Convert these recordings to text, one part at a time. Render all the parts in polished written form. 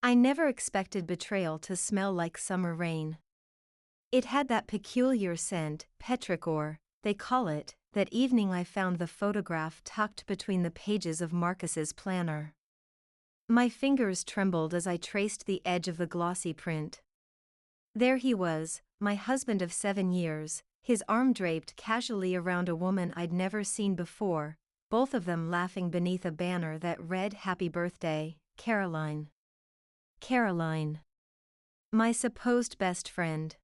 I never expected betrayal to smell like summer rain. It had that peculiar scent, petrichor, they call it. That evening I found the photograph tucked between the pages of Marcus's planner. My fingers trembled as I traced the edge of the glossy print. There he was, my husband of 7 years, his arm draped casually around a woman I'd never seen before, both of them laughing beneath a banner that read "Happy Birthday, Caroline." Caroline. My supposed best friend.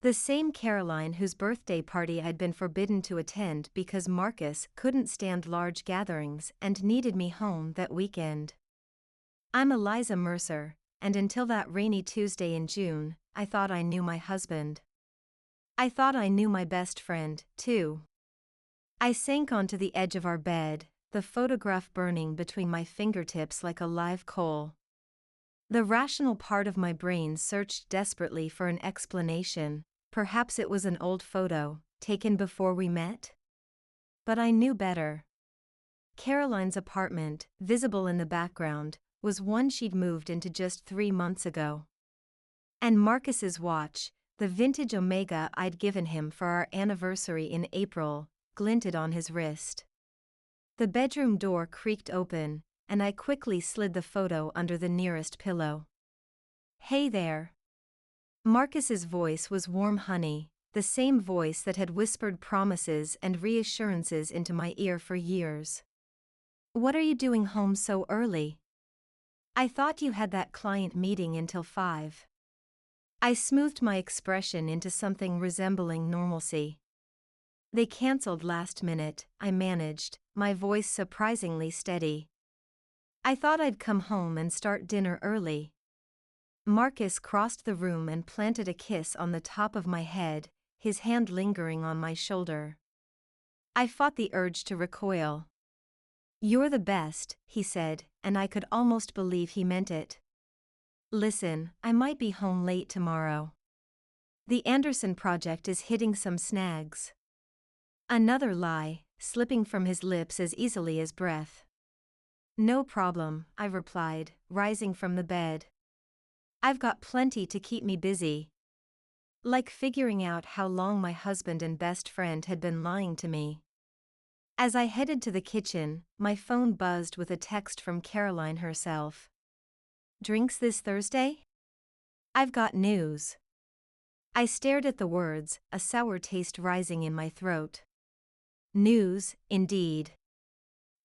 The same Caroline whose birthday party I'd been forbidden to attend because Marcus couldn't stand large gatherings and needed me home that weekend. I'm Eliza Mercer, and until that rainy Tuesday in June, I thought I knew my husband. I thought I knew my best friend, too. I sank onto the edge of our bed, the photograph burning between my fingertips like a live coal. The rational part of my brain searched desperately for an explanation. Perhaps it was an old photo, taken before we met? But I knew better. Caroline's apartment, visible in the background, was one she'd moved into just 3 months ago. And Marcus's watch, the vintage Omega I'd given him for our anniversary in April, glinted on his wrist. The bedroom door creaked open, and I quickly slid the photo under the nearest pillow. "Hey there." Marcus's voice was warm honey, the same voice that had whispered promises and reassurances into my ear for years. "What are you doing home so early? I thought you had that client meeting until 5. I smoothed my expression into something resembling normalcy. "They canceled last minute," I managed, my voice surprisingly steady. "I thought I'd come home and start dinner early." Marcus crossed the room and planted a kiss on the top of my head, his hand lingering on my shoulder. I fought the urge to recoil. "You're the best," he said, and I could almost believe he meant it. "Listen, I might be home late tomorrow. The Anderson project is hitting some snags." Another lie, slipping from his lips as easily as breath. "No problem," I replied, rising from the bed. "I've got plenty to keep me busy." Like figuring out how long my husband and best friend had been lying to me. As I headed to the kitchen, my phone buzzed with a text from Caroline herself. "Drinks this Thursday? I've got news." I stared at the words, a sour taste rising in my throat. News, indeed.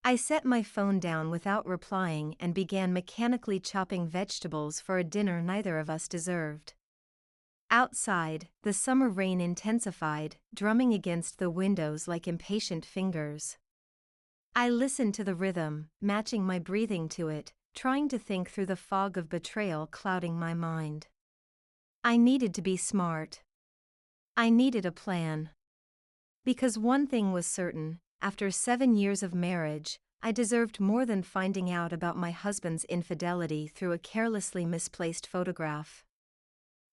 I set my phone down without replying and began mechanically chopping vegetables for a dinner neither of us deserved. Outside, the summer rain intensified, drumming against the windows like impatient fingers. I listened to the rhythm, matching my breathing to it, trying to think through the fog of betrayal clouding my mind. I needed to be smart. I needed a plan. Because one thing was certain, after 7 years of marriage, I deserved more than finding out about my husband's infidelity through a carelessly misplaced photograph.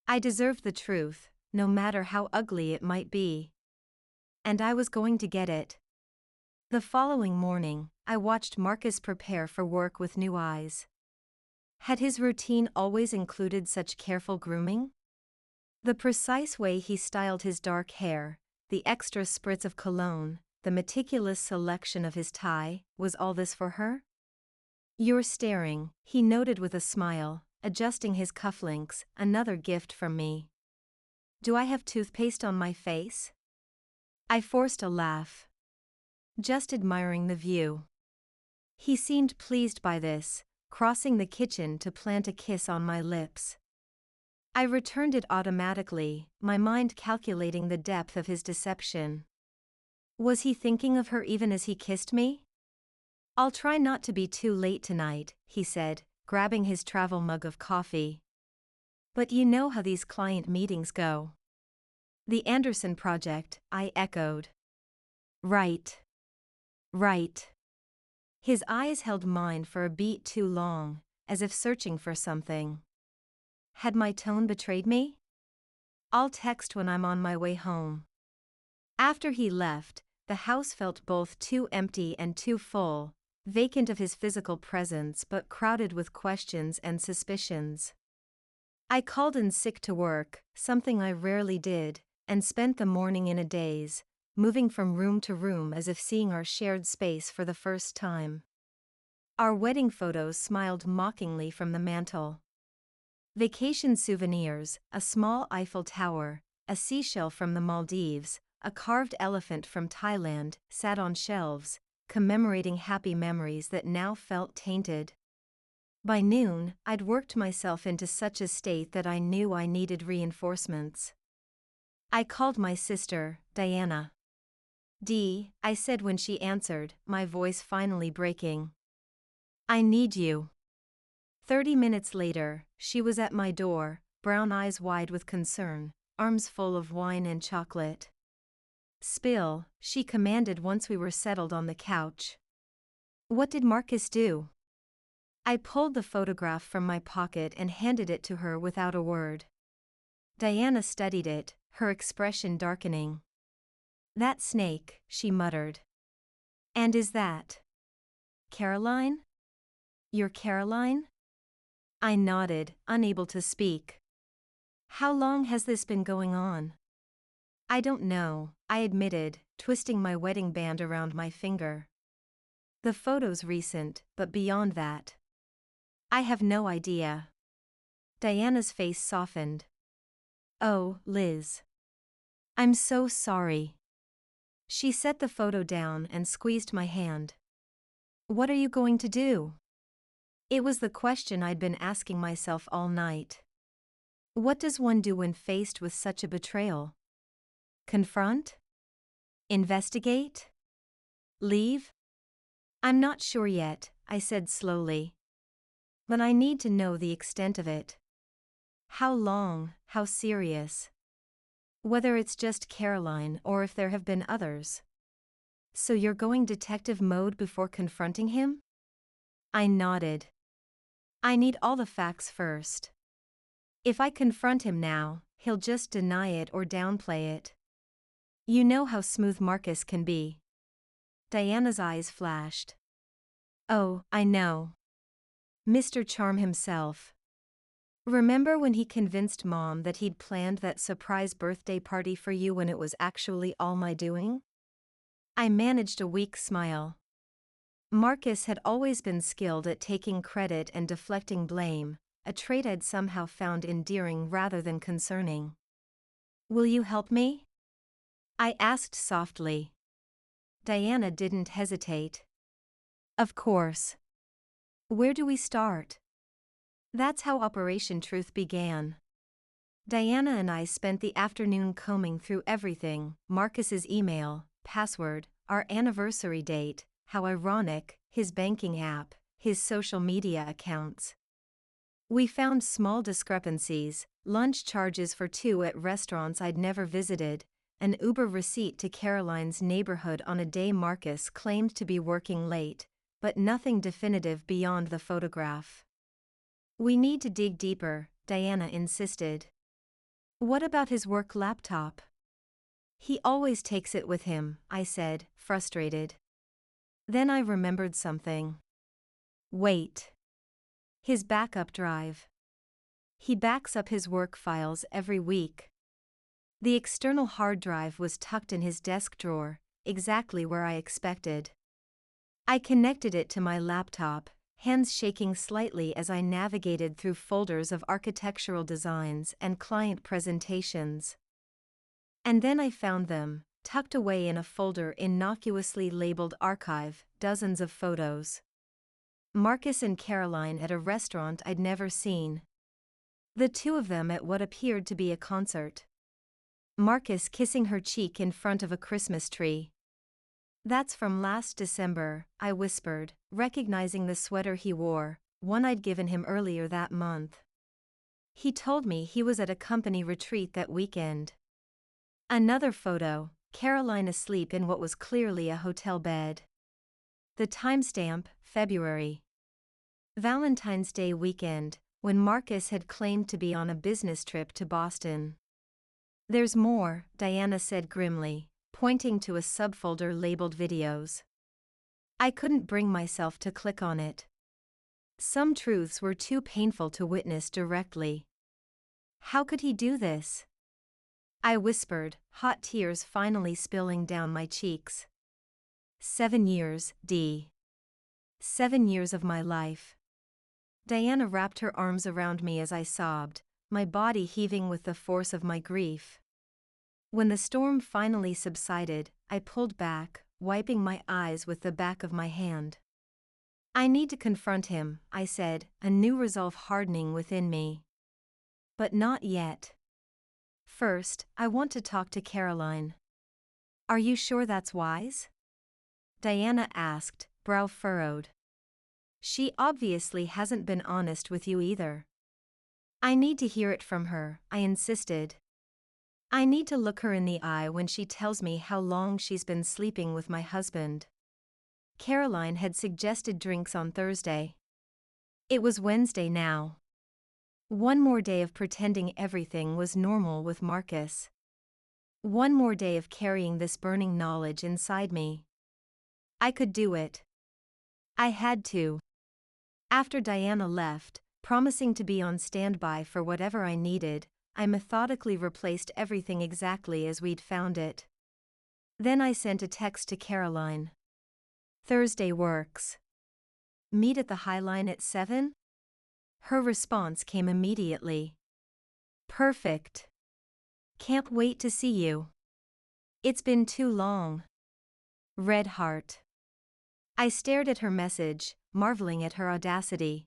I deserved the truth, no matter how ugly it might be. And I was going to get it. The following morning, I watched Marcus prepare for work with new eyes. Had his routine always included such careful grooming? The precise way he styled his dark hair, the extra spritz of cologne, the meticulous selection of his tie, was all this for her? "You're staring," he noted with a smile, adjusting his cufflinks, "another gift from me." "Do I have toothpaste on my face?" I forced a laugh. "Just admiring the view." He seemed pleased by this, crossing the kitchen to plant a kiss on my lips. I returned it automatically, my mind calculating the depth of his deception. Was he thinking of her even as he kissed me? "I'll try not to be too late tonight," he said, grabbing his travel mug of coffee. "But you know how these client meetings go." "The Anderson project," I echoed. "Right. Right." His eyes held mine for a beat too long, as if searching for something. Had my tone betrayed me? "I'll text when I'm on my way home." After he left, the house felt both too empty and too full, vacant of his physical presence but crowded with questions and suspicions. I called in sick to work, something I rarely did, and spent the morning in a daze, moving from room to room as if seeing our shared space for the first time. Our wedding photos smiled mockingly from the mantel. Vacation souvenirs, a small Eiffel Tower, a seashell from the Maldives, a carved elephant from Thailand, sat on shelves, commemorating happy memories that now felt tainted. By noon, I'd worked myself into such a state that I knew I needed reinforcements. I called my sister, Diana. "Dee," I said when she answered, my voice finally breaking. "I need you." 30 minutes later, she was at my door, brown eyes wide with concern, arms full of wine and chocolate. "Spill," she commanded once we were settled on the couch. "What did Marcus do?" I pulled the photograph from my pocket and handed it to her without a word. Diana studied it, her expression darkening. "That snake," she muttered. "And is that Caroline? Your Caroline?" I nodded, unable to speak. "How long has this been going on?" "I don't know," I admitted, twisting my wedding band around my finger. "The photo's recent, but beyond that, I have no idea." Diana's face softened. "Oh, Liz. I'm so sorry." She set the photo down and squeezed my hand. "What are you going to do?" It was the question I'd been asking myself all night. What does one do when faced with such a betrayal? Confront? Investigate? Leave? "I'm not sure yet," I said slowly. "But I need to know the extent of it. How long, how serious. Whether it's just Caroline or if there have been others." "So you're going detective mode before confronting him?" I nodded. "I need all the facts first. If I confront him now, he'll just deny it or downplay it. You know how smooth Marcus can be." Diana's eyes flashed. "Oh, I know. Mr. Charm himself. Remember when he convinced Mom that he'd planned that surprise birthday party for you when it was actually all my doing?" I managed a weak smile. Marcus had always been skilled at taking credit and deflecting blame, a trait I'd somehow found endearing rather than concerning. "Will you help me?" I asked softly. Diana didn't hesitate. "Of course. Where do we start?" That's how Operation Truth began. Diana and I spent the afternoon combing through everything: Marcus's email, password, our anniversary date, how ironic, his banking app, his social media accounts. We found small discrepancies: lunch charges for two at restaurants I'd never visited, an Uber receipt to Caroline's neighborhood on a day Marcus claimed to be working late, but nothing definitive beyond the photograph. "We need to dig deeper," Diana insisted. "What about his work laptop?" "He always takes it with him," I said, frustrated. Then I remembered something. Wait. His backup drive. He backs up his work files every week. The external hard drive was tucked in his desk drawer, exactly where I expected. I connected it to my laptop, hands shaking slightly as I navigated through folders of architectural designs and client presentations. And then I found them, tucked away in a folder innocuously labeled Archive, dozens of photos. Marcus and Caroline at a restaurant I'd never seen. The two of them at what appeared to be a concert. Marcus kissing her cheek in front of a Christmas tree. "That's from last December," I whispered, recognizing the sweater he wore, one I'd given him earlier that month. He told me he was at a company retreat that weekend. Another photo, Caroline asleep in what was clearly a hotel bed. The timestamp, February. Valentine's Day weekend, when Marcus had claimed to be on a business trip to Boston. "There's more," Diana said grimly, pointing to a subfolder labeled Videos. I couldn't bring myself to click on it. Some truths were too painful to witness directly. How could he do this? I whispered, hot tears finally spilling down my cheeks. 7 years, D. 7 years of my life. Diana wrapped her arms around me as I sobbed, my body heaving with the force of my grief. When the storm finally subsided, I pulled back, wiping my eyes with the back of my hand. I need to confront him, I said, a new resolve hardening within me. But not yet. First, I want to talk to Caroline. Are you sure that's wise? Diana asked, brow furrowed. She obviously hasn't been honest with you either. I need to hear it from her, I insisted. I need to look her in the eye when she tells me how long she's been sleeping with my husband. Caroline had suggested drinks on Thursday. It was Wednesday now. One more day of pretending everything was normal with Marcus. One more day of carrying this burning knowledge inside me. I could do it. I had to. After Diana left, promising to be on standby for whatever I needed, I methodically replaced everything exactly as we'd found it. Then I sent a text to Caroline. Thursday works. Meet at the High Line at 7? Her response came immediately. Perfect. Can't wait to see you. It's been too long. Red heart. I stared at her message, marveling at her audacity.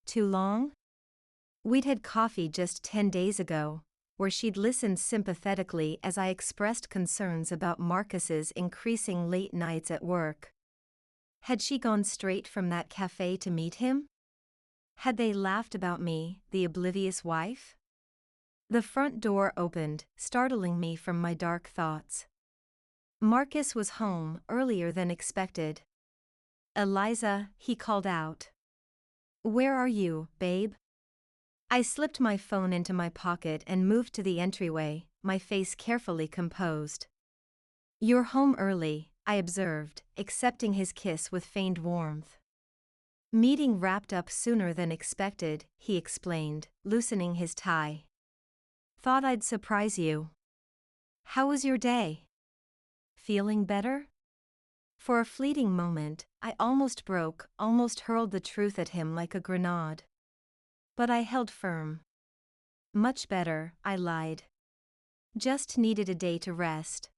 Too long? We'd had coffee just 10 days ago, where she'd listened sympathetically as I expressed concerns about Marcus's increasing late nights at work. Had she gone straight from that cafe to meet him? Had they laughed about me, the oblivious wife? The front door opened, startling me from my dark thoughts. Marcus was home earlier than expected. Eliza, he called out. Where are you, babe? I slipped my phone into my pocket and moved to the entryway, my face carefully composed. You're home early, I observed, accepting his kiss with feigned warmth. Meeting wrapped up sooner than expected, he explained, loosening his tie. Thought I'd surprise you. How was your day? Feeling better? For a fleeting moment, I almost hurled the truth at him like a grenade. But I held firm. Much better, I lied. Just needed a day to rest.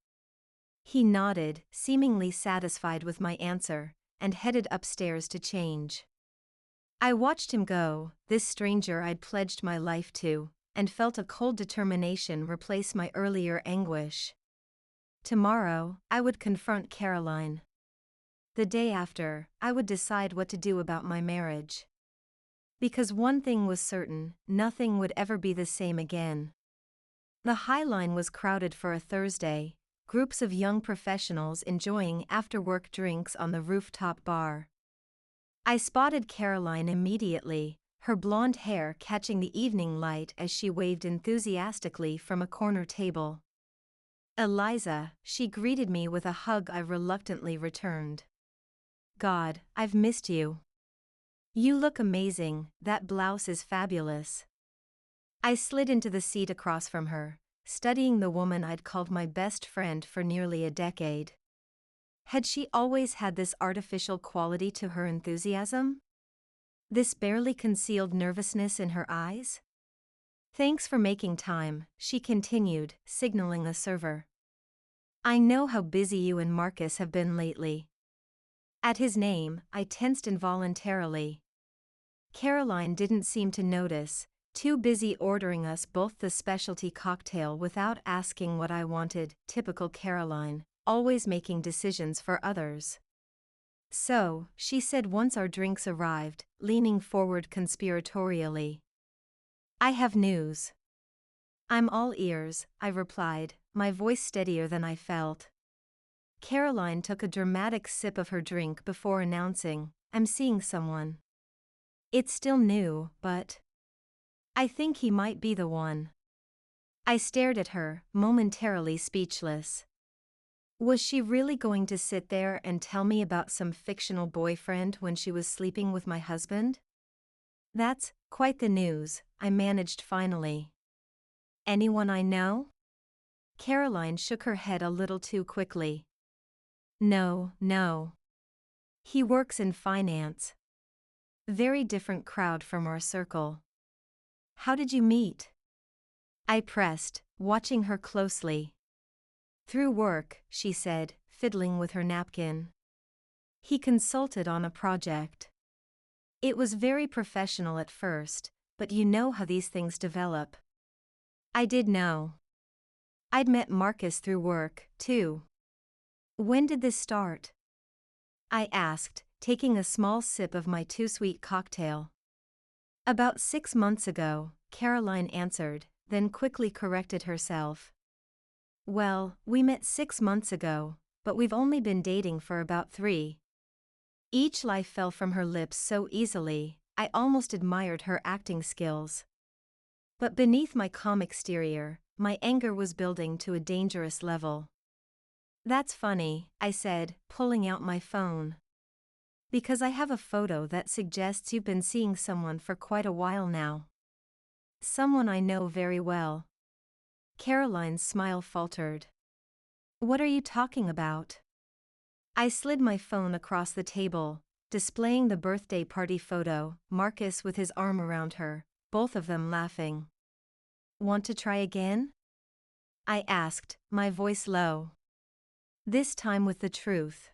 He nodded, seemingly satisfied with my answer, and headed upstairs to change. I watched him go, this stranger I'd pledged my life to, and felt a cold determination replace my earlier anguish. Tomorrow, I would confront Caroline. The day after, I would decide what to do about my marriage. Because one thing was certain, nothing would ever be the same again. The High Line was crowded for a Thursday, groups of young professionals enjoying after-work drinks on the rooftop bar. I spotted Caroline immediately, her blonde hair catching the evening light as she waved enthusiastically from a corner table. Eliza, she greeted me with a hug I reluctantly returned. God, I've missed you. You look amazing, that blouse is fabulous. I slid into the seat across from her, studying the woman I'd called my best friend for nearly a decade. Had she always had this artificial quality to her enthusiasm? This barely concealed nervousness in her eyes? Thanks for making time, she continued, signaling the server. I know how busy you and Marcus have been lately. At his name, I tensed involuntarily. Caroline didn't seem to notice, too busy ordering us both the specialty cocktail without asking what I wanted, typical Caroline, always making decisions for others. So, she said once our drinks arrived, leaning forward conspiratorially. I have news. I'm all ears, I replied, my voice steadier than I felt. Caroline took a dramatic sip of her drink before announcing, I'm seeing someone. It's still new, but I think he might be the one. I stared at her, momentarily speechless. Was she really going to sit there and tell me about some fictional boyfriend when she was sleeping with my husband? That's quite the news, I managed finally. Anyone I know? Caroline shook her head a little too quickly. No, no. He works in finance. Very different crowd from our circle. How did you meet? I pressed, watching her closely. Through work, she said, fiddling with her napkin. He consulted on a project. It was very professional at first, but you know how these things develop. I did know. I'd met Marcus through work, too. When did this start? I asked, taking a small sip of my too-sweet cocktail. About 6 months ago, Caroline answered, then quickly corrected herself. Well, we met 6 months ago, but we've only been dating for about 3. Each lie fell from her lips so easily, I almost admired her acting skills. But beneath my calm exterior, my anger was building to a dangerous level. That's funny, I said, pulling out my phone. Because I have a photo that suggests you've been seeing someone for quite a while now. Someone I know very well. Caroline's smile faltered. What are you talking about? I slid my phone across the table, displaying the birthday party photo, Marcus with his arm around her, both of them laughing. Want to try again? I asked, my voice low. This time with the truth.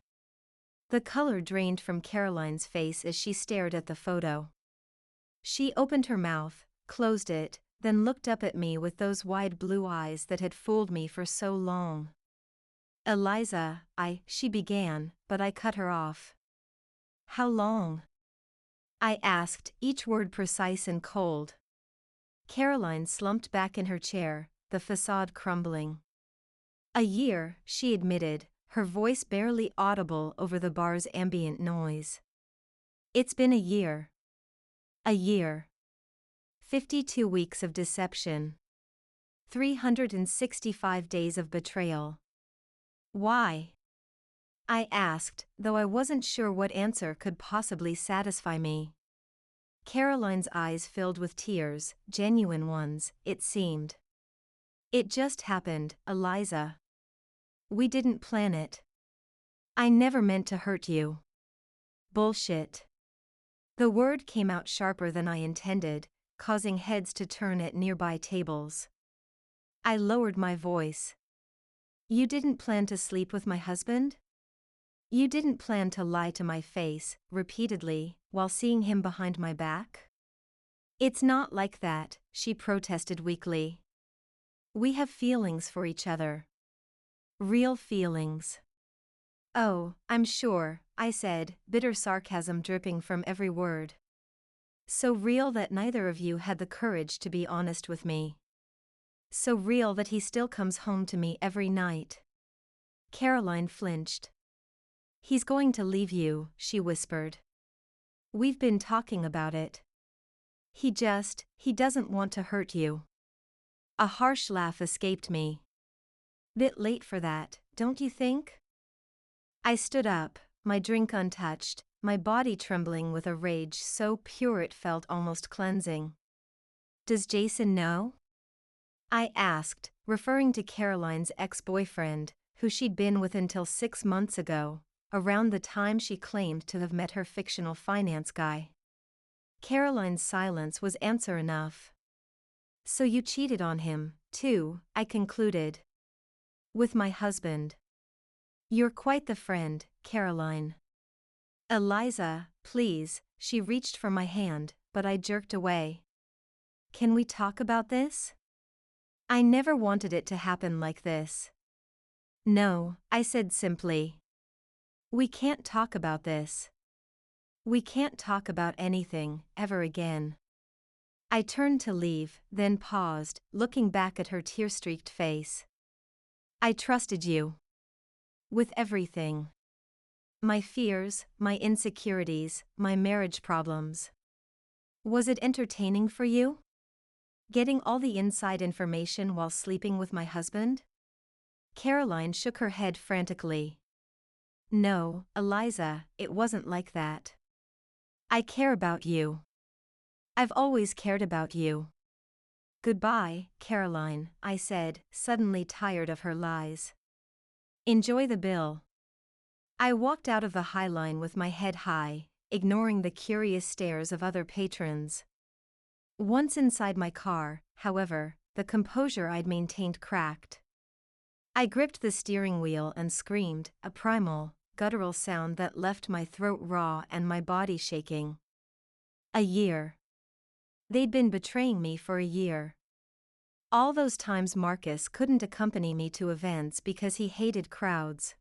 The color drained from Caroline's face as she stared at the photo. She opened her mouth, closed it, then looked up at me with those wide blue eyes that had fooled me for so long. Eliza, she began, but I cut her off. How long? I asked, each word precise and cold. Caroline slumped back in her chair, the facade crumbling. A year, she admitted, her voice barely audible over the bar's ambient noise. It's been a year. A year. 52 weeks of deception. 365 days of betrayal. Why? I asked, though I wasn't sure what answer could possibly satisfy me. Caroline's eyes filled with tears, genuine ones, it seemed. It just happened, Eliza. We didn't plan it. I never meant to hurt you. Bullshit. The word came out sharper than I intended, causing heads to turn at nearby tables. I lowered my voice. You didn't plan to sleep with my husband? You didn't plan to lie to my face, repeatedly, while seeing him behind my back? It's not like that, she protested weakly. We have feelings for each other. Real feelings. Oh, I'm sure, I said, bitter sarcasm dripping from every word. So real that neither of you had the courage to be honest with me. So real that he still comes home to me every night. Caroline flinched. He's going to leave you, she whispered. We've been talking about it. He doesn't want to hurt you. A harsh laugh escaped me. Bit late for that, don't you think? I stood up, my drink untouched, my body trembling with a rage so pure it felt almost cleansing. Does Jason know? I asked, referring to Caroline's ex-boyfriend, who she'd been with until 6 months ago, around the time she claimed to have met her fictional finance guy. Caroline's silence was answer enough. So you cheated on him, too, I concluded. With my husband. You're quite the friend, Caroline. Eliza, please, she reached for my hand, but I jerked away. Can we talk about this? I never wanted it to happen like this. No, I said simply. We can't talk about this. We can't talk about anything, ever again. I turned to leave, then paused, looking back at her tear-streaked face. I trusted you. With everything. My fears, my insecurities, my marriage problems. Was it entertaining for you? Getting all the inside information while sleeping with my husband? Caroline shook her head frantically. No, Eliza, it wasn't like that. I care about you. I've always cared about you. Goodbye, Caroline, I said, suddenly tired of her lies. Enjoy the bill. I walked out of the High Line with my head high, ignoring the curious stares of other patrons. Once inside my car, however, the composure I'd maintained cracked. I gripped the steering wheel and screamed, a primal, guttural sound that left my throat raw and my body shaking. A year. They'd been betraying me for a year. All those times Marcus couldn't accompany me to events because he hated crowds.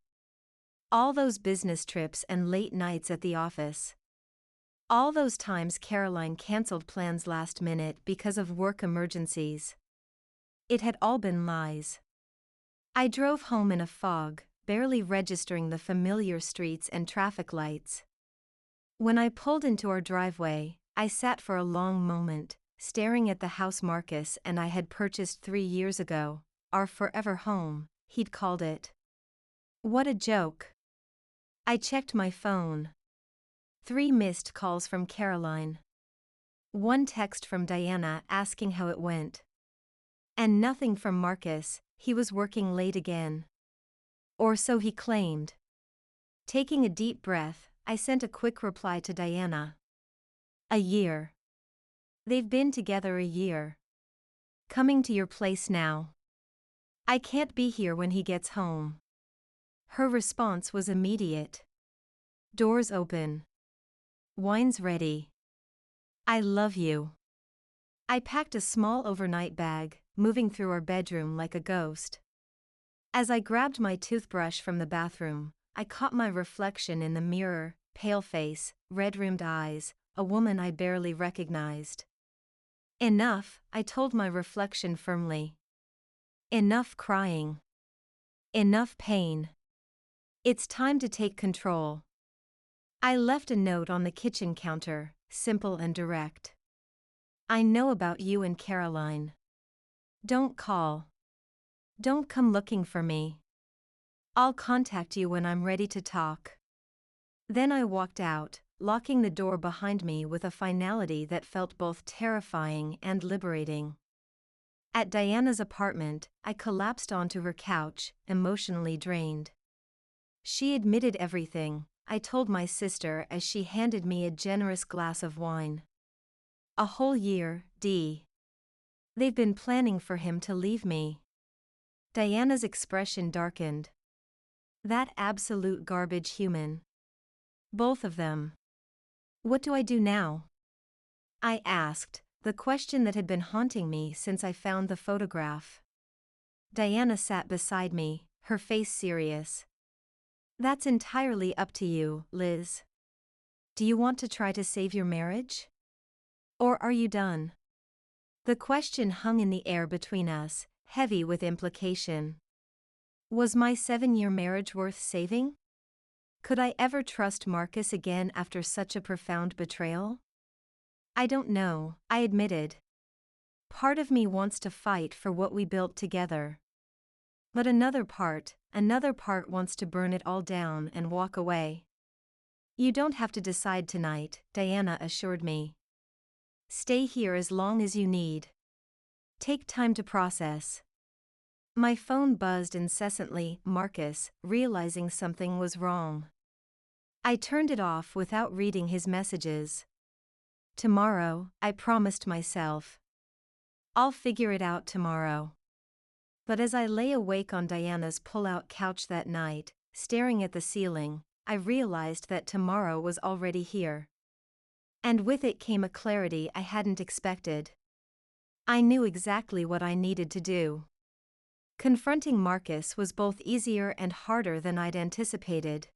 All those business trips and late nights at the office. All those times Caroline canceled plans last minute because of work emergencies. It had all been lies. I drove home in a fog, barely registering the familiar streets and traffic lights. When I pulled into our driveway, I sat for a long moment, staring at the house Marcus and I had purchased 3 years ago, our forever home, he'd called it. What a joke. I checked my phone. 3 missed calls from Caroline. 1 text from Diana asking how it went. And nothing from Marcus, he was working late again. Or so he claimed. Taking a deep breath, I sent a quick reply to Diana. A year. They've been together a year. Coming to your place now. I can't be here when he gets home. Her response was immediate. Doors open. Wine's ready. I love you. I packed a small overnight bag, moving through our bedroom like a ghost. As I grabbed my toothbrush from the bathroom, I caught my reflection in the mirror, pale face, red-rimmed eyes, a woman I barely recognized. Enough, I told my reflection firmly. Enough crying. Enough pain. It's time to take control. I left a note on the kitchen counter, simple and direct. I know about you and Caroline. Don't call. Don't come looking for me. I'll contact you when I'm ready to talk. Then I walked out, locking the door behind me with a finality that felt both terrifying and liberating. At Diana's apartment, I collapsed onto her couch, emotionally drained. She admitted everything, I told my sister as she handed me a generous glass of wine. A whole year, Dee. They've been planning for him to leave me. Diana's expression darkened. That absolute garbage human. Both of them. What do I do now? I asked, the question that had been haunting me since I found the photograph. Diana sat beside me, her face serious. That's entirely up to you, Liz. Do you want to try to save your marriage? Or are you done? The question hung in the air between us, heavy with implication. Was my 7-year marriage worth saving? Could I ever trust Marcus again after such a profound betrayal? I don't know, I admitted. Part of me wants to fight for what we built together. But another part wants to burn it all down and walk away. You don't have to decide tonight, Diana assured me. Stay here as long as you need. Take time to process. My phone buzzed incessantly, Marcus, realizing something was wrong. I turned it off without reading his messages. Tomorrow, I promised myself. I'll figure it out tomorrow. But as I lay awake on Diana's pull-out couch that night, staring at the ceiling, I realized that tomorrow was already here. And with it came a clarity I hadn't expected. I knew exactly what I needed to do. Confronting Marcus was both easier and harder than I'd anticipated.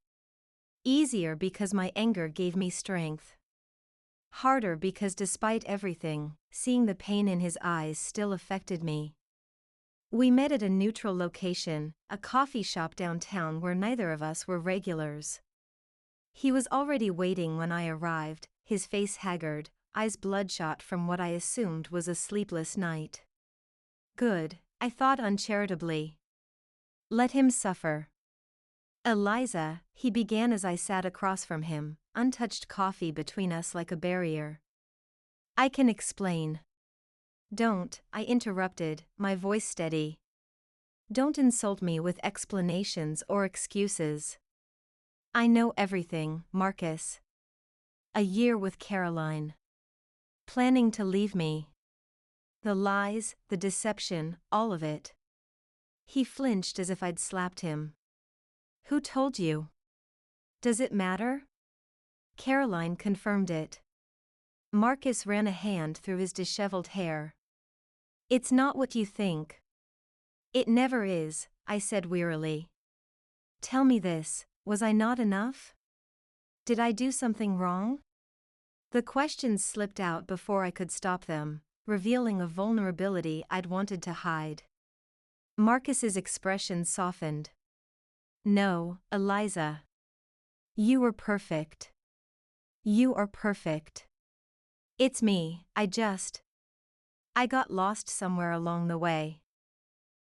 Easier because my anger gave me strength. Harder because despite everything, seeing the pain in his eyes still affected me. We met at a neutral location, a coffee shop downtown where neither of us were regulars. He was already waiting when I arrived, his face haggard, eyes bloodshot from what I assumed was a sleepless night. Good, I thought uncharitably. Let him suffer. Eliza, he began as I sat across from him, untouched coffee between us like a barrier. I can explain. Don't, I interrupted, my voice steady. Don't insult me with explanations or excuses. I know everything, Marcus. A year with Caroline. Planning to leave me. The lies, the deception, all of it. He flinched as if I'd slapped him. Who told you? Does it matter? Caroline confirmed it. Marcus ran a hand through his disheveled hair. It's not what you think. It never is, I said wearily. Tell me this, was I not enough? Did I do something wrong? The questions slipped out before I could stop them, revealing a vulnerability I'd wanted to hide. Marcus's expression softened. No, Eliza. You were perfect. You are perfect. It's me, I got lost somewhere along the way.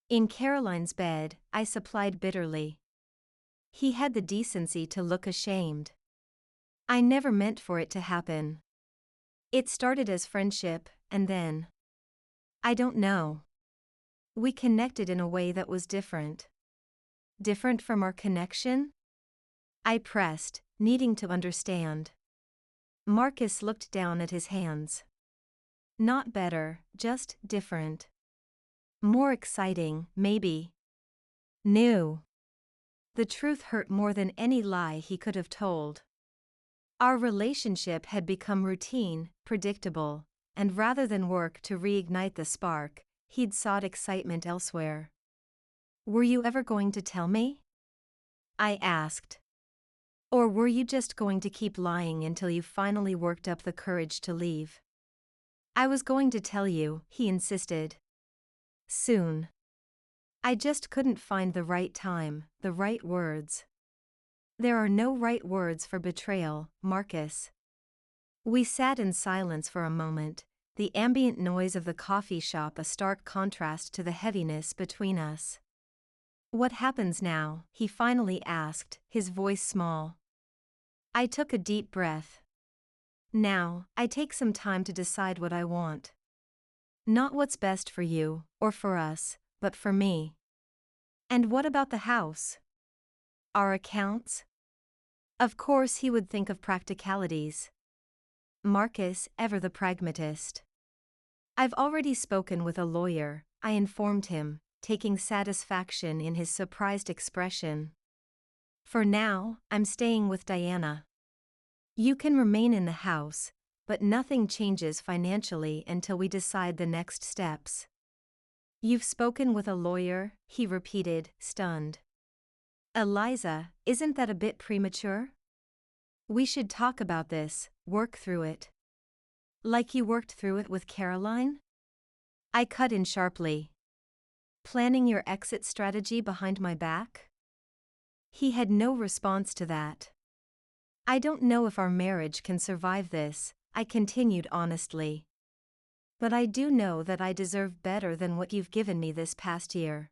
In Caroline's bed, I supplied bitterly. He had the decency to look ashamed. I never meant for it to happen. It started as friendship, and then. I don't know. We connected in a way that was different. Different from our connection? I pressed, needing to understand. Marcus looked down at his hands. Not better, just different. More exciting, maybe. New. The truth hurt more than any lie he could have told. Our relationship had become routine, predictable, and rather than work to reignite the spark, he'd sought excitement elsewhere. Were you ever going to tell me? I asked. Or were you just going to keep lying until you finally worked up the courage to leave? I was going to tell you, he insisted. Soon. I just couldn't find the right time, the right words. There are no right words for betrayal, Marcus. We sat in silence for a moment, the ambient noise of the coffee shop a stark contrast to the heaviness between us. What happens now? He finally asked, his voice small. I took a deep breath. Now, I take some time to decide what I want. Not what's best for you, or for us, but for me. And what about the house? Our accounts? Of course he would think of practicalities. Marcus, ever the pragmatist. I've already spoken with a lawyer, I informed him, taking satisfaction in his surprised expression. For now, I'm staying with Diana. You can remain in the house, but nothing changes financially until we decide the next steps. You've spoken with a lawyer, he repeated, stunned. Eliza, isn't that a bit premature? We should talk about this, work through it. Like you worked through it with Caroline? I cut in sharply. Planning your exit strategy behind my back? He had no response to that. I don't know if our marriage can survive this, I continued honestly. But I do know that I deserve better than what you've given me this past year.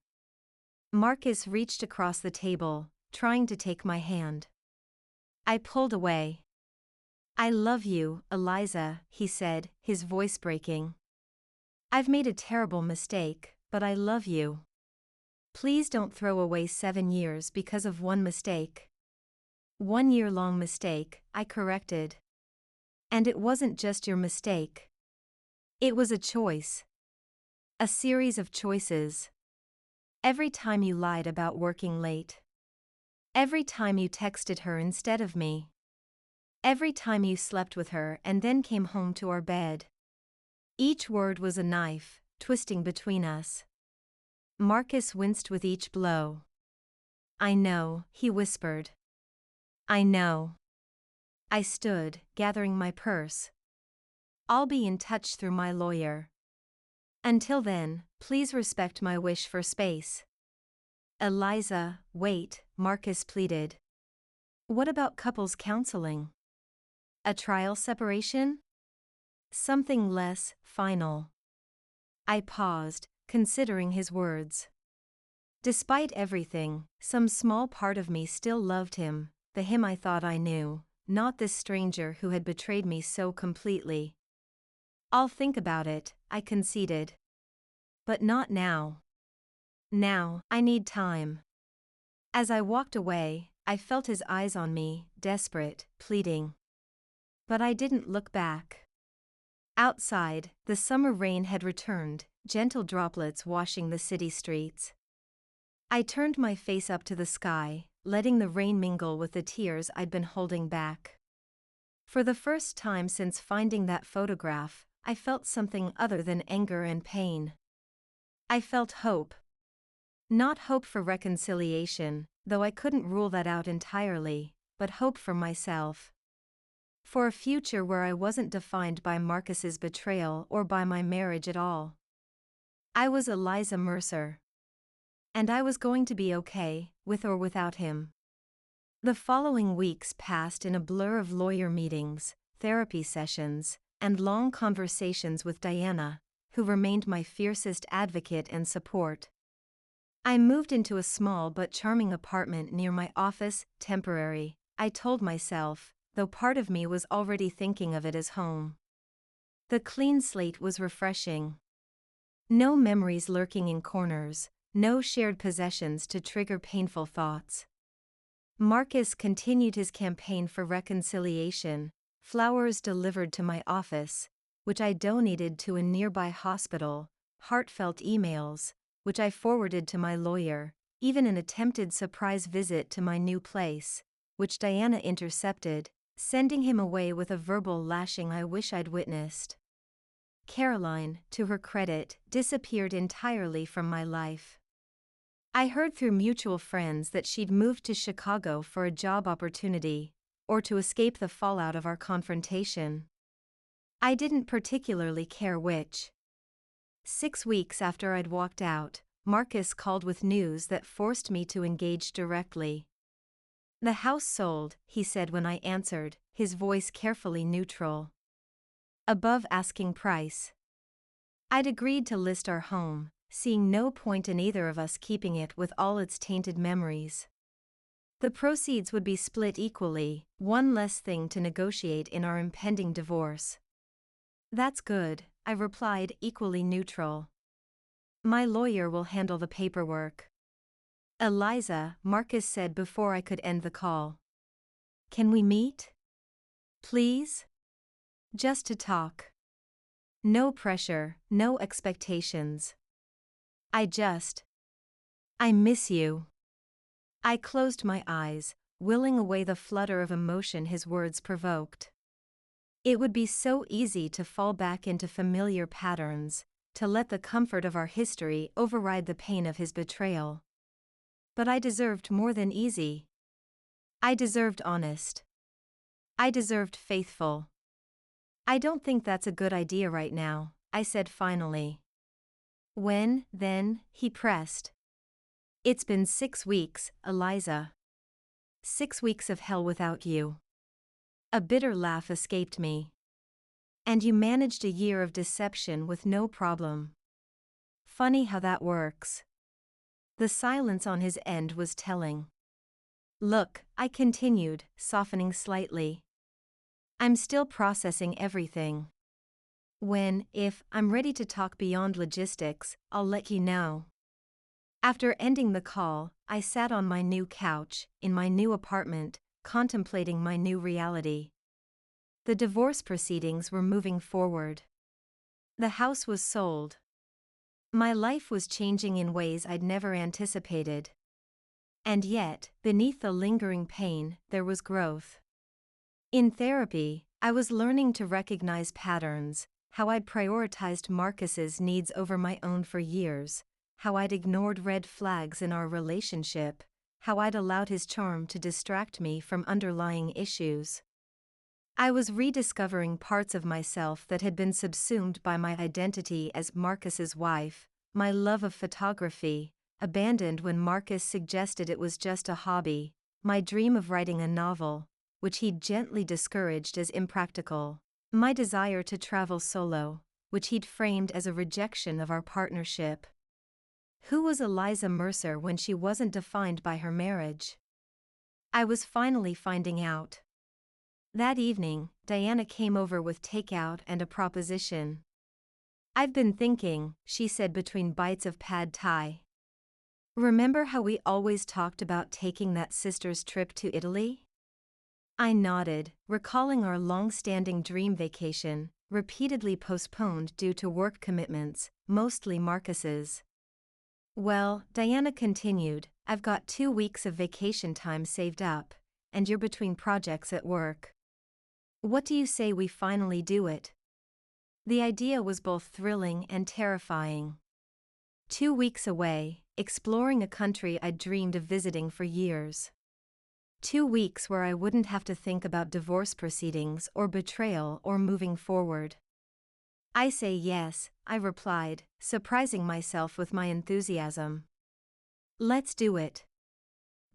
Marcus reached across the table, trying to take my hand. I pulled away. I love you, Eliza, he said, his voice breaking. I've made a terrible mistake, but I love you. Please don't throw away 7 years because of one mistake. 1 year-long mistake, I corrected. And it wasn't just your mistake. It was a choice. A series of choices. Every time you lied about working late. Every time you texted her instead of me. Every time you slept with her and then came home to our bed. Each word was a knife, twisting between us. Marcus winced with each blow. I know, he whispered. I know. I stood, gathering my purse. I'll be in touch through my lawyer. Until then, please respect my wish for space. Eliza, wait, Marcus pleaded. What about couples counseling? A trial separation? Something less final. I paused, considering his words. Despite everything, some small part of me still loved him, the him I thought I knew, not this stranger who had betrayed me so completely. "I'll think about it," I conceded. "But not now. Now, I need time." As I walked away, I felt his eyes on me, desperate, pleading. But I didn't look back. Outside, the summer rain had returned, gentle droplets washing the city streets. I turned my face up to the sky, letting the rain mingle with the tears I'd been holding back. For the first time since finding that photograph, I felt something other than anger and pain. I felt hope. Not hope for reconciliation, though I couldn't rule that out entirely, but hope for myself. For a future where I wasn't defined by Marcus's betrayal or by my marriage at all. I was Eliza Mercer. And I was going to be okay, with or without him. The following weeks passed in a blur of lawyer meetings, therapy sessions, and long conversations with Diana, who remained my fiercest advocate and support. I moved into a small but charming apartment near my office, temporary, I told myself, though part of me was already thinking of it as home. The clean slate was refreshing. No memories lurking in corners, no shared possessions to trigger painful thoughts. Marcus continued his campaign for reconciliation, flowers delivered to my office, which I donated to a nearby hospital, heartfelt emails, which I forwarded to my lawyer, even an attempted surprise visit to my new place, which Diana intercepted, sending him away with a verbal lashing I wish I'd witnessed. Caroline, to her credit, disappeared entirely from my life. I heard through mutual friends that she'd moved to Chicago for a job opportunity, or to escape the fallout of our confrontation. I didn't particularly care which. 6 weeks after I'd walked out, Marcus called with news that forced me to engage directly. "The house sold," he said when I answered, his voice carefully neutral. "Above asking price." I'd agreed to list our home, seeing no point in either of us keeping it with all its tainted memories. The proceeds would be split equally, one less thing to negotiate in our impending divorce. "That's good," I replied, equally neutral. "My lawyer will handle the paperwork." "Eliza," Marcus said before I could end the call. "Can we meet? Please? Just to talk. No pressure, no expectations. I miss you." I closed my eyes, willing away the flutter of emotion his words provoked. It would be so easy to fall back into familiar patterns, to let the comfort of our history override the pain of his betrayal. But I deserved more than easy. I deserved honest. I deserved faithful. "I don't think that's a good idea right now," I said finally. "When, then?" he pressed. "It's been 6 weeks, Eliza. 6 weeks of hell without you." A bitter laugh escaped me. "And you managed a year of deception with no problem. Funny how that works." The silence on his end was telling. "Look," I continued, softening slightly. "I'm still processing everything. If I'm ready to talk beyond logistics, I'll let you know." After ending the call, I sat on my new couch, in my new apartment, contemplating my new reality. The divorce proceedings were moving forward. The house was sold. My life was changing in ways I'd never anticipated. And yet, beneath the lingering pain, there was growth. In therapy, I was learning to recognize patterns, how I'd prioritized Marcus's needs over my own for years, how I'd ignored red flags in our relationship, how I'd allowed his charm to distract me from underlying issues. I was rediscovering parts of myself that had been subsumed by my identity as Marcus's wife, my love of photography, abandoned when Marcus suggested it was just a hobby, my dream of writing a novel, which he'd gently discouraged as impractical, my desire to travel solo, which he'd framed as a rejection of our partnership. Who was Eliza Mercer when she wasn't defined by her marriage? I was finally finding out. That evening, Diana came over with takeout and a proposition. "I've been thinking," she said between bites of pad thai. "Remember how we always talked about taking that sister's trip to Italy?" I nodded, recalling our long-standing dream vacation, repeatedly postponed due to work commitments, mostly Marcus's. "Well," Diana continued, "I've got 2 weeks of vacation time saved up, and you're between projects at work. What do you say we finally do it?" The idea was both thrilling and terrifying. 2 weeks away, exploring a country I'd dreamed of visiting for years. 2 weeks where I wouldn't have to think about divorce proceedings or betrayal or moving forward. "I say yes," I replied, surprising myself with my enthusiasm. "Let's do it."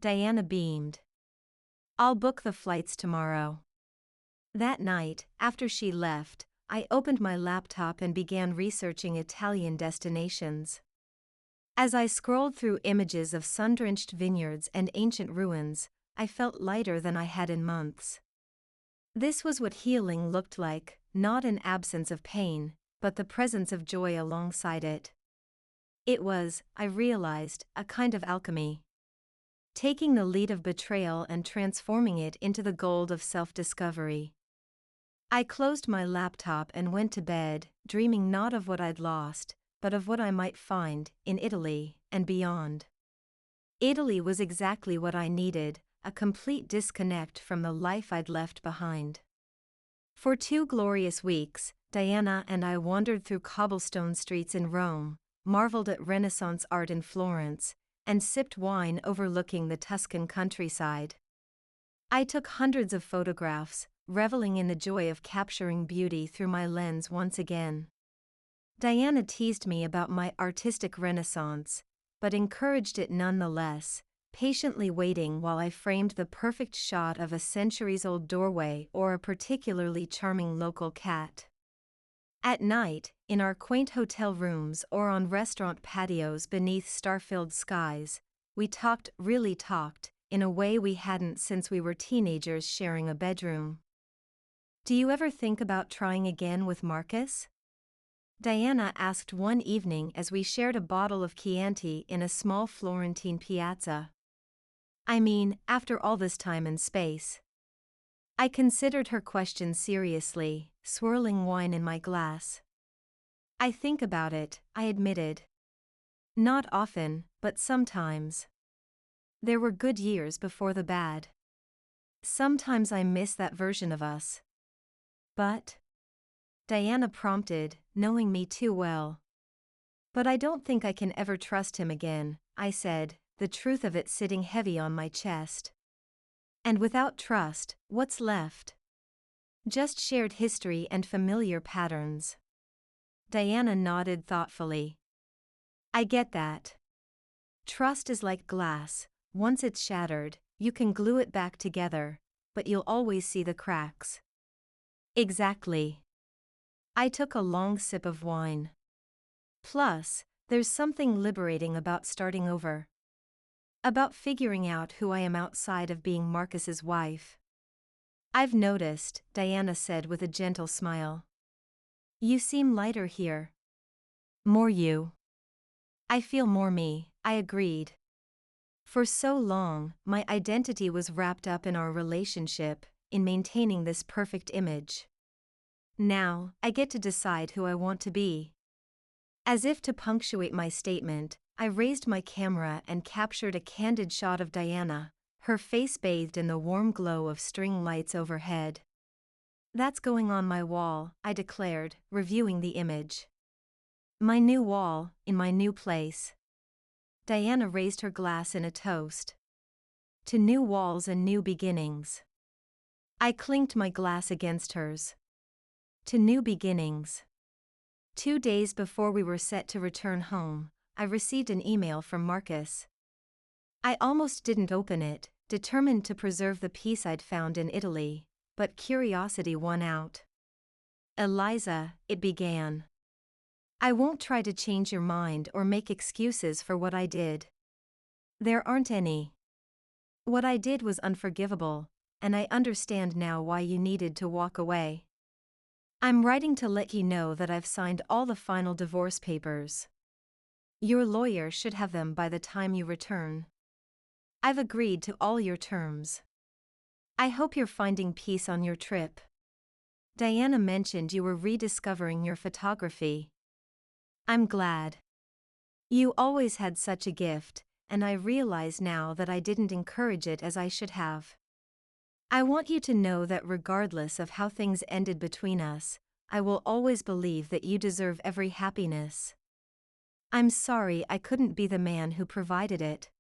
Diana beamed. "I'll book the flights tomorrow." That night, after she left, I opened my laptop and began researching Italian destinations. As I scrolled through images of sun-drenched vineyards and ancient ruins, I felt lighter than I had in months. This was what healing looked like, not an absence of pain, but the presence of joy alongside it. It was, I realized, a kind of alchemy. Taking the lead of betrayal and transforming it into the gold of self-discovery. I closed my laptop and went to bed, dreaming not of what I'd lost, but of what I might find in Italy and beyond. Italy was exactly what I needed, a complete disconnect from the life I'd left behind. For 2 glorious weeks, Diana and I wandered through cobblestone streets in Rome, marveled at Renaissance art in Florence, and sipped wine overlooking the Tuscan countryside. I took hundreds of photographs, reveling in the joy of capturing beauty through my lens once again. Diana teased me about my artistic renaissance, but encouraged it nonetheless, patiently waiting while I framed the perfect shot of a centuries-old doorway or a particularly charming local cat. At night, in our quaint hotel rooms or on restaurant patios beneath star-filled skies, we really talked, in a way we hadn't since we were teenagers sharing a bedroom. "Do you ever think about trying again with Marcus?" Diana asked one evening as we shared a bottle of Chianti in a small Florentine piazza. "I mean, after all this time and space." I considered her question seriously, swirling wine in my glass. "I think about it," I admitted. "Not often, but sometimes. There were good years before the bad. Sometimes I miss that version of us." "But?" Diana prompted, knowing me too well. "But I don't think I can ever trust him again," I said, the truth of it sitting heavy on my chest. "And without trust, what's left? Just shared history and familiar patterns." Diana nodded thoughtfully. "I get that. Trust is like glass, once it's shattered, you can glue it back together, but you'll always see the cracks." "Exactly." I took a long sip of wine. "Plus, there's something liberating about starting over. About figuring out who I am outside of being Marcus's wife." "I've noticed," Diana said with a gentle smile. "You seem lighter here." "More you." "I feel more me," I agreed. For so long, my identity was wrapped up in our relationship, in maintaining this perfect image. Now, I get to decide who I want to be. As if to punctuate my statement, I raised my camera and captured a candid shot of Diana, her face bathed in the warm glow of string lights overhead. "That's going on my wall," I declared, reviewing the image. "My new wall, in my new place." Diana raised her glass in a toast. "To new walls and new beginnings." I clinked my glass against hers. "To new beginnings." 2 days before we were set to return home, I received an email from Marcus. I almost didn't open it, determined to preserve the peace I'd found in Italy, but curiosity won out. "Eliza," it began. I won't try to change your mind or make excuses for what I did. There aren't any. What I did was unforgivable, and I understand now why you needed to walk away. I'm writing to let you know that I've signed all the final divorce papers. Your lawyer should have them by the time you return. I've agreed to all your terms. I hope you're finding peace on your trip. Diana mentioned you were rediscovering your photography. I'm glad. You always had such a gift, and I realize now that I didn't encourage it as I should have. I want you to know that regardless of how things ended between us, I will always believe that you deserve every happiness. I'm sorry I couldn't be the man who provided it.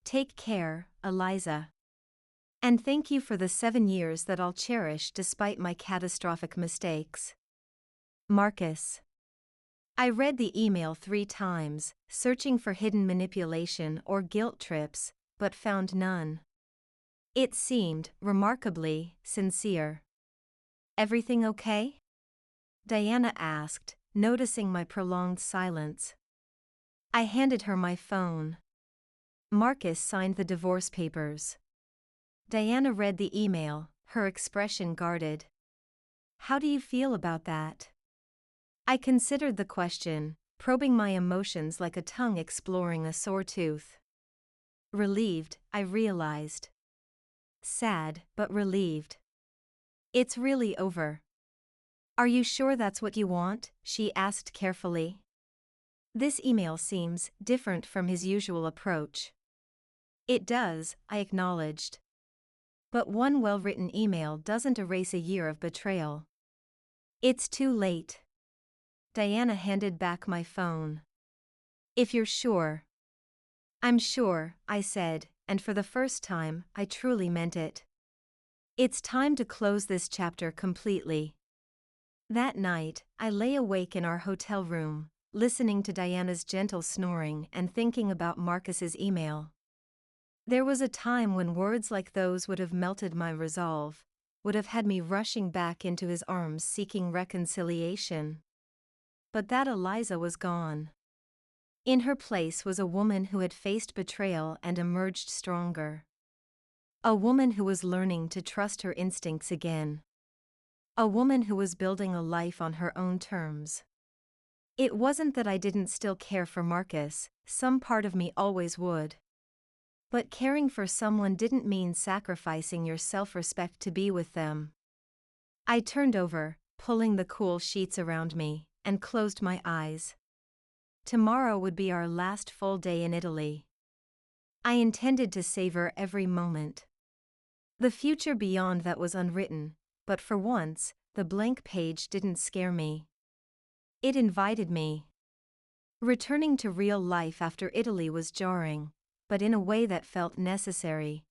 Take care, Eliza. And thank you for the 7 years that I'll cherish despite my catastrophic mistakes. Marcus. I read the email 3 times, searching for hidden manipulation or guilt trips, but found none. It seemed, remarkably, sincere. Everything okay? Diana asked, noticing my prolonged silence. I handed her my phone. Marcus signed the divorce papers. Diana read the email, her expression guarded. How do you feel about that? I considered the question, probing my emotions like a tongue exploring a sore tooth. Relieved, I realized. Sad, but relieved. It's really over. Are you sure that's what you want? She asked carefully. This email seems different from his usual approach. It does, I acknowledged. But one well-written email doesn't erase a year of betrayal. It's too late. Diana handed back my phone. If you're sure. I'm sure, I said, and for the first time, I truly meant it. It's time to close this chapter completely. That night, I lay awake in our hotel room, listening to Diana's gentle snoring and thinking about Marcus's email. There was a time when words like those would have melted my resolve, would have had me rushing back into his arms seeking reconciliation. But that Eliza was gone. In her place was a woman who had faced betrayal and emerged stronger. A woman who was learning to trust her instincts again. A woman who was building a life on her own terms. It wasn't that I didn't still care for Marcus, some part of me always would. But caring for someone didn't mean sacrificing your self-respect to be with them. I turned over, pulling the cool sheets around me, and closed my eyes. Tomorrow would be our last full day in Italy. I intended to savor every moment. The future beyond that was unwritten, but for once, the blank page didn't scare me. It invited me. Returning to real life after Italy was jarring, but in a way that felt necessary.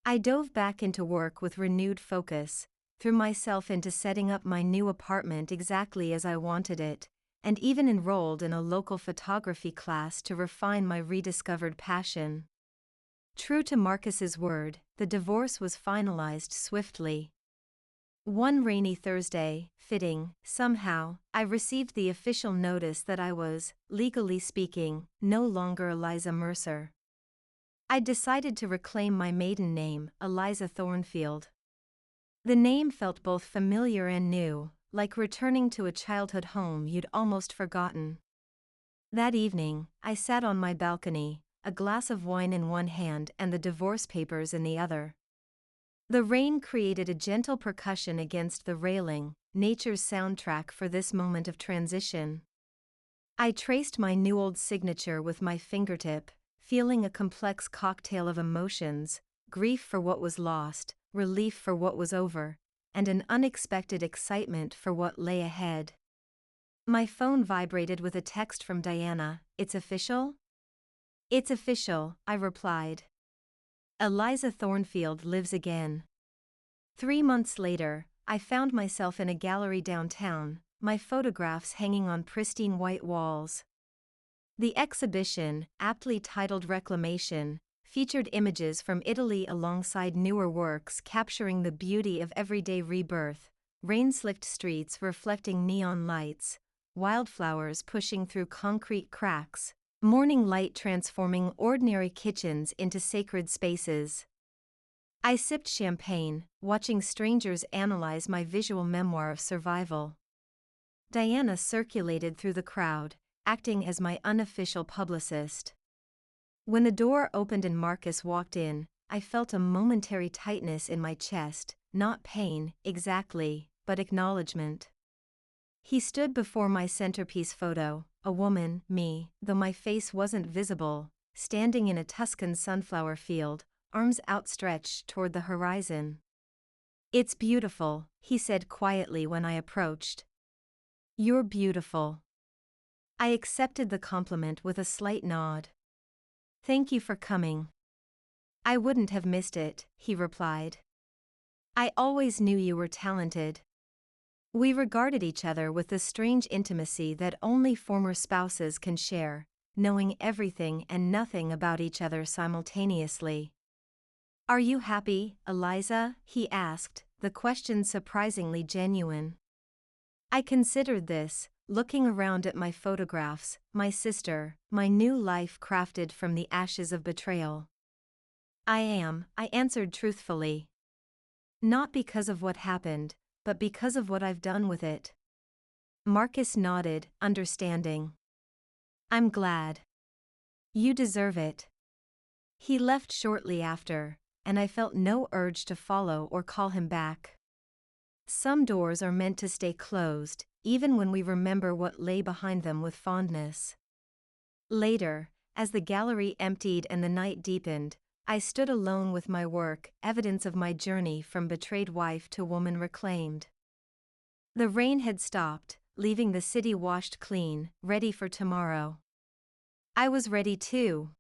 I dove back into work with renewed focus, threw myself into setting up my new apartment exactly as I wanted it, and even enrolled in a local photography class to refine my rediscovered passion. True to Marcus's word, the divorce was finalized swiftly. One rainy Thursday, fitting, somehow, I received the official notice that I was, legally speaking, no longer Eliza Mercer. I'd decided to reclaim my maiden name, Eliza Thornfield. The name felt both familiar and new, like returning to a childhood home you'd almost forgotten. That evening, I sat on my balcony, a glass of wine in one hand and the divorce papers in the other. The rain created a gentle percussion against the railing, nature's soundtrack for this moment of transition. I traced my new old signature with my fingertip, feeling a complex cocktail of emotions, grief for what was lost, relief for what was over, and an unexpected excitement for what lay ahead. My phone vibrated with a text from Diana. It's official? It's official, I replied. Eliza Thornfield lives again. 3 months later, I found myself in a gallery downtown, my photographs hanging on pristine white walls. The exhibition, aptly titled Reclamation, featured images from Italy alongside newer works capturing the beauty of everyday rebirth, rain-slicked streets reflecting neon lights, wildflowers pushing through concrete cracks, morning light transforming ordinary kitchens into sacred spaces. I sipped champagne, watching strangers analyze my visual memoir of survival. Diana circulated through the crowd, acting as my unofficial publicist. When the door opened and Marcus walked in, I felt a momentary tightness in my chest, not pain, exactly, but acknowledgement. He stood before my centerpiece photo, a woman, me, though my face wasn't visible, standing in a Tuscan sunflower field, arms outstretched toward the horizon. "It's beautiful," he said quietly when I approached. "You're beautiful." I accepted the compliment with a slight nod. "Thank you for coming." "I wouldn't have missed it," he replied. "I always knew you were talented." We regarded each other with the strange intimacy that only former spouses can share, knowing everything and nothing about each other simultaneously. "Are you happy, Eliza?" he asked, the question surprisingly genuine. I considered this, looking around at my photographs, my sister, my new life crafted from the ashes of betrayal. "I am," I answered truthfully. "Not because of what happened, but because of what I've done with it." Marcus nodded, understanding. "I'm glad. You deserve it." He left shortly after, and I felt no urge to follow or call him back. Some doors are meant to stay closed, even when we remember what lay behind them with fondness. Later, as the gallery emptied and the night deepened, I stood alone with my work, evidence of my journey from betrayed wife to woman reclaimed. The rain had stopped, leaving the city washed clean, ready for tomorrow. I was ready too.